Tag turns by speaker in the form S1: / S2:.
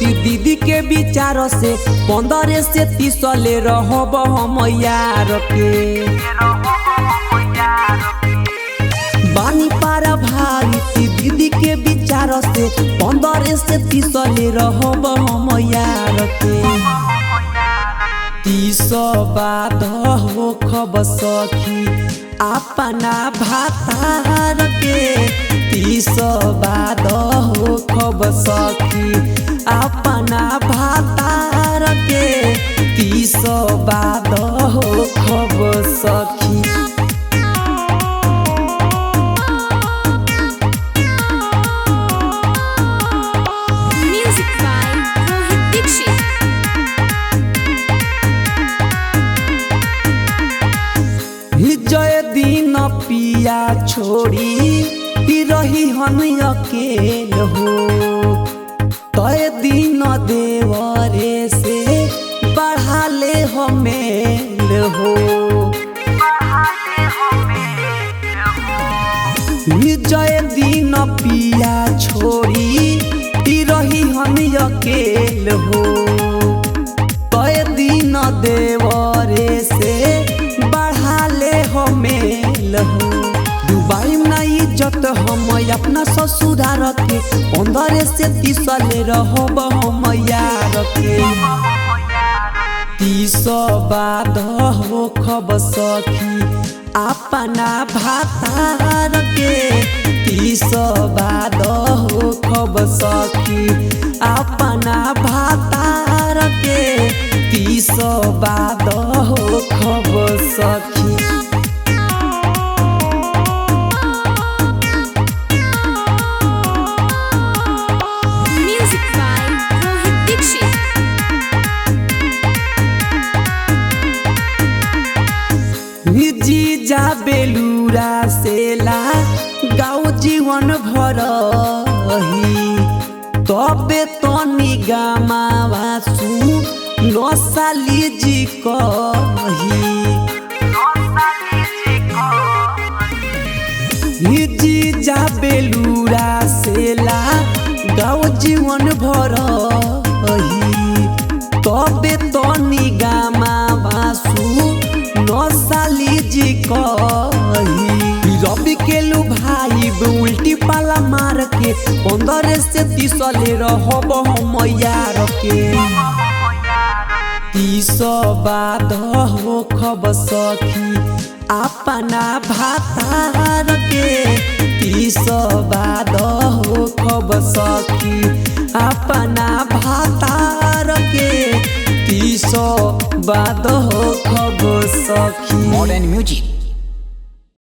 S1: भाई दीदी के विचार से 15 से 30 ले रहब हम यार के बानी पारा भाई दीदी के विचार से 15 से 30 ले रहब हम यार के 30 बाद हो खब सखी अपना भातार के 30 बाद हो खब सखी अपना भातार के 30 बाद हो खब सखी। जय दिन पिया छोड़ी रही हम अकेल हो तय दिन देवरे से बढ़ा ले हमेल हो जय दिन पिया छोड़ी रही हम अकेल हो तय दिन देवरे से मेल हो दुबई में इज्जत हम अपना ससुरार के 15 से 30 ले रहब हम यार के 30 बाद हो खब सखी अपना भातार के 30 बाद हो खब सखी अपना भातार के 30 बाद हो खब सखी। जीजा बेलूरा सेला गाँव जीवन भर तबे तो निगमावा सु नसाली जी कही जीजा बेलूरा सेला गाँव जीवन भर तबे तो निगमावा सु नसाली जी कही रवि के लू भाई उल्टी पाला मार के 15 से 30 ले रहब हम यार के 30 बाद हो खब सखी अपना भातार के 30 बाद हो खब सखी अपना भातार के 30 बाद हो खब सखी।
S2: Modern music